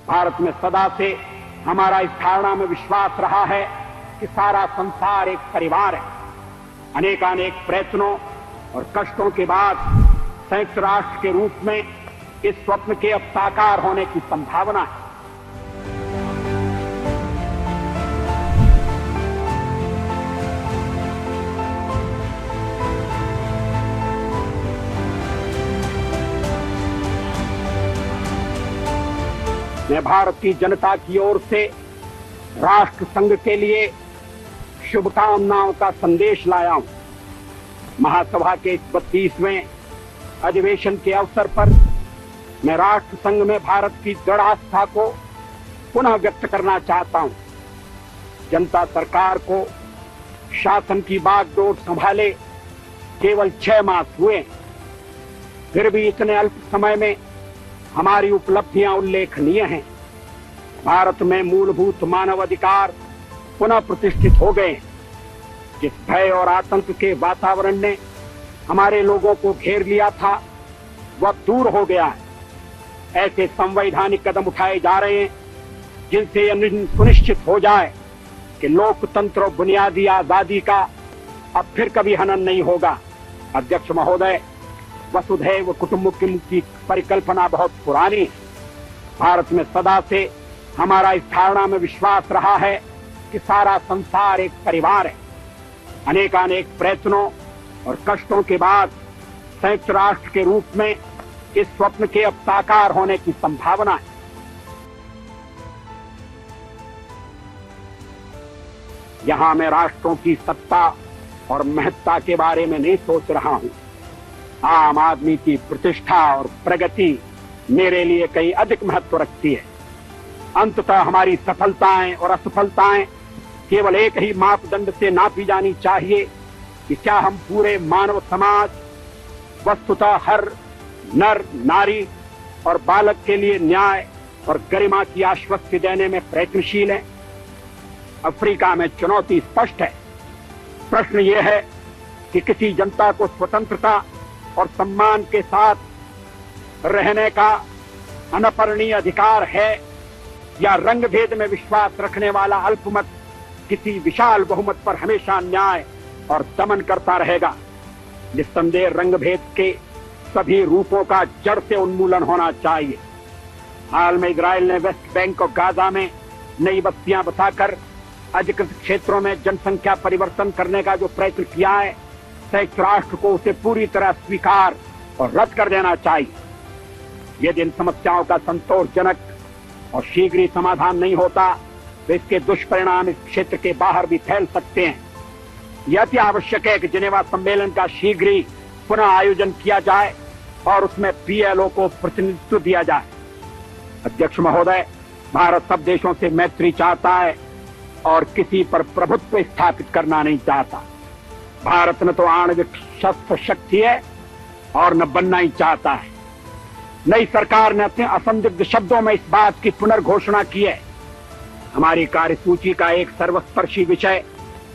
भारत में सदा से हमारा इस धारणा में विश्वास रहा है कि सारा संसार एक परिवार है। अनेकानेक प्रयत्नों और कष्टों के बाद संयुक्त राष्ट्र के रूप में इस स्वप्न के अब साकार होने की संभावना है। मैं भारत की जनता की ओर से राष्ट्र संघ के लिए शुभकामनाओं का संदेश लाया हूं। महासभा के इस 32वें अधिवेशन के अवसर पर मैं राष्ट्र संघ में भारत की दृढ़ आस्था को पुनः व्यक्त करना चाहता हूं। जनता सरकार को शासन की बागडोर संभाले केवल 6 मास हुए, फिर भी इतने अल्प समय में हमारी उपलब्धियां उल्लेखनीय हैं। भारत में मूलभूत मानव अधिकार पुनः प्रतिष्ठित हो गए। जिस भय और आतंक के वातावरण ने हमारे लोगों को घेर लिया था वह दूर हो गया है। ऐसे संवैधानिक कदम उठाए जा रहे हैं जिनसे यह सुनिश्चित हो जाए कि लोकतंत्र और बुनियादी आजादी का अब फिर कभी हनन नहीं होगा। अध्यक्ष महोदय, वसुधैव कुटुंबकम की परिकल्पना बहुत पुरानी है। भारत में सदा से हमारा इस धारणा में विश्वास रहा है कि सारा संसार एक परिवार है। अनेकानेक प्रयत्नों और कष्टों के बाद संयुक्त राष्ट्र के रूप में इस स्वप्न के अब साकार होने की संभावना है। यहां मैं राष्ट्रों की सत्ता और महत्ता के बारे में नहीं सोच रहा हूं। आम आदमी की प्रतिष्ठा और प्रगति मेरे लिए कहीं अधिक महत्व रखती है। अंततः हमारी सफलताएं और असफलताएं केवल एक ही मापदंड से नापी जानी चाहिए कि क्या हम पूरे मानव समाज, वस्तुतः हर नर, नारी और बालक के लिए न्याय और गरिमा की आश्वस्ति देने में प्रयत्नशील हैं। अफ्रीका में चुनौती स्पष्ट है। प्रश्न यह है कि किसी जनता को स्वतंत्रता और सम्मान के साथ रहने का अनपरणीय अधिकार है या रंग भेद में विश्वास रखने वाला अल्पमत किसी विशाल बहुमत पर हमेशा न्याय और दमन करता रहेगा। निस्संदेह रंग भेद के सभी रूपों का जड़ से उन्मूलन होना चाहिए। हाल में इजराइल ने वेस्ट बैंक और गाजा में नई बस्तियां बसाकर अधिकृत क्षेत्रों में जनसंख्या परिवर्तन करने का जो प्रयत्न किया है, संयुक्त राष्ट्र को उसे पूरी तरह स्वीकार और रद्द कर देना चाहिए। यदि इन समस्याओं का संतोषजनक और शीघ्र ही समाधान नहीं होता तो इसके दुष्परिणाम इस क्षेत्र के बाहर भी फैल सकते हैं। यह अति आवश्यक है कि जिनेवा सम्मेलन का शीघ्र ही पुनः आयोजन किया जाए और उसमें पीएलओ को प्रतिनिधित्व दिया जाए। अध्यक्ष महोदय, भारत सब देशों से मैत्री चाहता है और किसी पर प्रभुत्व स्थापित करना नहीं चाहता। भारत न तो आणविक शस्त्र शक्ति है और न बनना ही चाहता है। नई सरकार ने अपने असंदिग्ध शब्दों में इस बात की पुनर्घोषणा की है। हमारी कार्यसूची का एक सर्वस्पर्शी विषय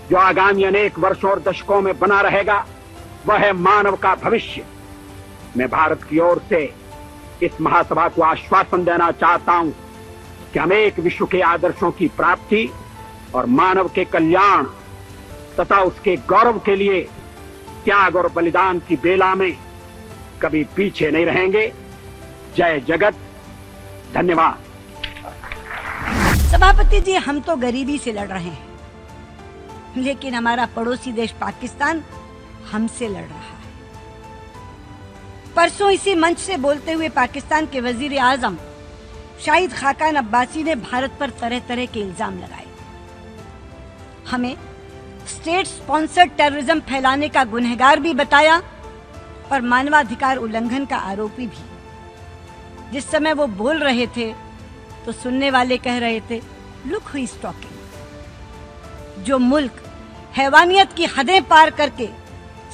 जो आगामी अनेक वर्षों और दशकों में बना रहेगा वह है मानव का भविष्य। मैं भारत की ओर से इस महासभा को आश्वासन देना चाहता हूं कि हम एक विश्व के आदर्शों की प्राप्ति और मानव के कल्याण तथा उसके गौरव के लिए त्याग और बलिदान की बेला में कभी पीछे नहीं रहेंगे। जय जगत। धन्यवाद। सभापति जी, हम तो गरीबी से लड़ रहे हैं, लेकिन हमारा पड़ोसी देश पाकिस्तान हमसे लड़ रहा है। परसों इसी मंच से बोलते हुए पाकिस्तान के वजीर आजम शाहिद खाकान अब्बासी ने भारत पर तरह तरह के इल्जाम लगाए। हमें स्टेट स्पॉन्सर्ड टेररिज्म फैलाने का गुनहगार भी बताया और मानवाधिकार उल्लंघन का आरोपी भी। जिस समय वो बोल रहे थे तो सुनने वाले कह रहे थे, लुक हु इज टॉकिंग। जो मुल्क हैवानियत की हदें पार करके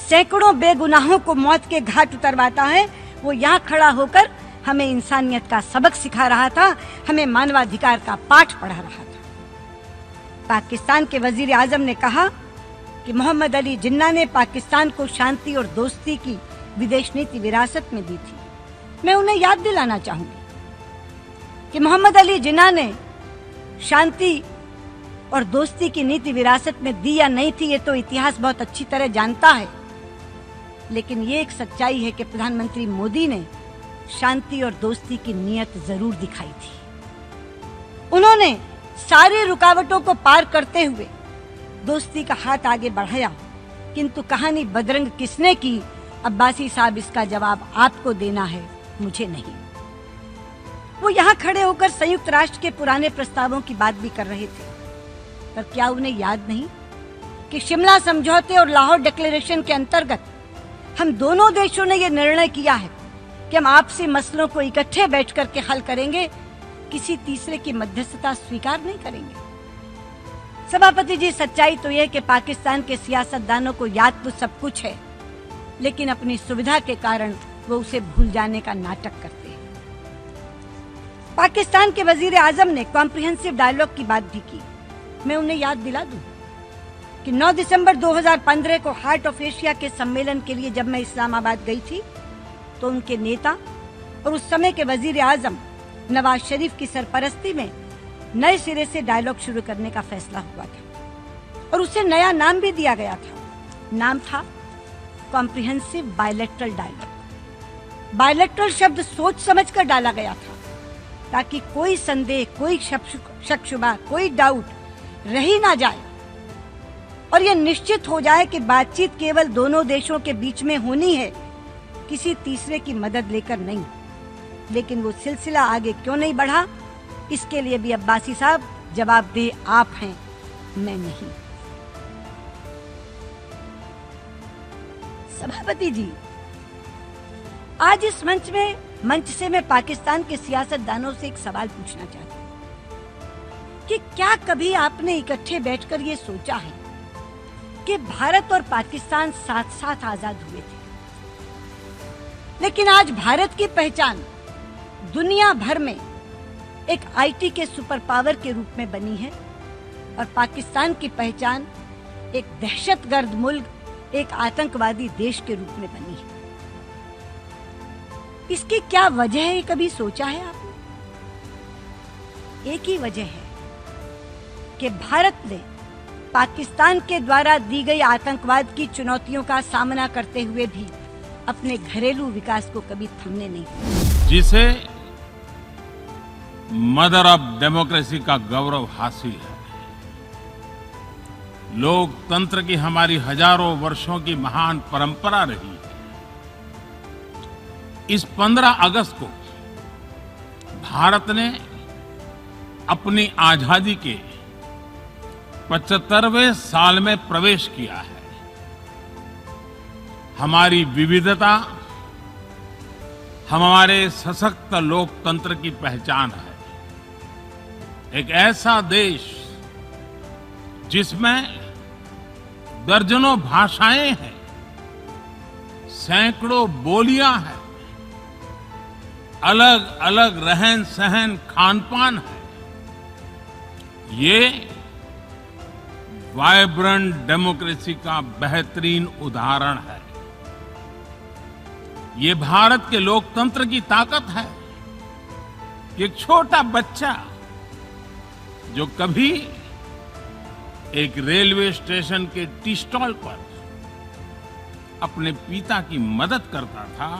सैकड़ों बेगुनाहों को मौत के घाट उतरवाता है, वो यहाँ खड़ा होकर हमें इंसानियत का सबक सिखा रहा था, हमें मानवाधिकार का पाठ पढ़ा रहा था। पाकिस्तान के वजीर आजम ने कहा कि मोहम्मद अली जिन्ना ने पाकिस्तान को शांति और दोस्ती की विदेश नीति विरासत में दी थी। मैं उन्हें याद दिलाना चाहूंगी कि मोहम्मद अली जिन्ना ने शांति और दोस्ती की नीति विरासत में दी या नहीं थी, ये तो इतिहास बहुत अच्छी तरह जानता है। लेकिन ये एक सच्चाई है कि प्रधानमंत्री मोदी ने शांति और दोस्ती की नीयत जरूर दिखाई थी। उन्होंने सारी रुकावटों को पार करते हुए दोस्ती का हाथ आगे बढ़ाया, किंतु कहानी बदरंग किसने की, अब्बासी साहब इसका जवाब आपको देना है, मुझे नहीं। वो यहाँ खड़े होकर संयुक्त राष्ट्र के पुराने प्रस्तावों की बात भी कर रहे थे, पर क्या उन्हें याद नहीं कि शिमला समझौते और लाहौर डिक्लेरेशन के अंतर्गत हम दोनों देशों ने यह निर्णय किया है कि हम आपसी मसलों को इकट्ठे बैठ करके हल करेंगे, किसी तीसरे की मध्यस्थता स्वीकार नहीं करेंगे। सभापति जी, सच्चाई तो यह कि पाकिस्तान के सियासतदानों को याद तो सब कुछ है, लेकिन अपनी सुविधा के कारण वो उसे भूल जाने का नाटक करते हैं। पाकिस्तान के वजीर आजम ने कॉम्प्रिहेंसिव डायलॉग की बात भी की। मैं उन्हें याद दिला दूं कि 9 दिसंबर 2015 को हार्ट ऑफ एशिया के सम्मेलन के लिए जब मैं इस्लामाबाद गई थी, तो उनके नेता और उस समय के वजीर आजम नवाज शरीफ की सरपरस्ती में नए सिरे से डायलॉग शुरू करने का फैसला हुआ था और उसे नया नाम भी दिया गया था। नाम था कॉम्प्रिहेंसिव बायलैटरल डायलॉग। बायलैटरल शब्द सोच समझ कर डाला गया था ताकि कोई संदेह, कोई शक शुबा, कोई डाउट रह ही ना जाए और यह निश्चित हो जाए कि बातचीत केवल दोनों देशों के बीच में होनी है, किसी तीसरे की मदद लेकर नहीं। लेकिन वो सिलसिला आगे क्यों नहीं बढ़ा, इसके लिए भी अब्बासी साहब जवाबदेह आप हैं, मैं नहीं। सभापति जी, आज इस मंच से मैं पाकिस्तान के सियासतदानों से एक सवाल पूछना चाहती हूँ कि क्या कभी आपने इकट्ठे बैठकर ये सोचा है कि भारत और पाकिस्तान साथ साथ आजाद हुए थे, लेकिन आज भारत की पहचान दुनिया भर में एक आईटी के सुपर पावर के रूप में बनी है और पाकिस्तान की पहचान एक दहशतगर्द मुल्क, एक आतंकवादी देश के रूप में बनी है। इसकी क्या वजह है, कभी सोचा है आपने? एक ही वजह है कि भारत ने पाकिस्तान के द्वारा दी गई आतंकवाद की चुनौतियों का सामना करते हुए भी अपने घरेलू विकास को कभी थमने नहीं दिया, जिसे मदर ऑफ डेमोक्रेसी का गौरव हासिल है। लोकतंत्र की हमारी हजारों वर्षों की महान परंपरा रही है। इस 15 अगस्त को भारत ने अपनी आजादी के 75वें साल में प्रवेश किया है। हमारी विविधता हमारे सशक्त लोकतंत्र की पहचान है। एक ऐसा देश जिसमें दर्जनों भाषाएं हैं, सैकड़ों बोलियां हैं, अलग अलग रहन सहन खान-पान है। ये वाइब्रेंट डेमोक्रेसी का बेहतरीन उदाहरण है। ये भारत के लोकतंत्र की ताकत है। एक छोटा बच्चा जो कभी एक रेलवे स्टेशन के टी स्टॉल पर अपने पिता की मदद करता था,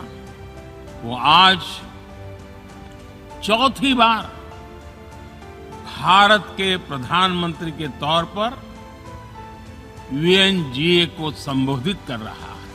वो आज चौथी बार भारत के प्रधानमंत्री के तौर पर यूएनजीए को संबोधित कर रहा है।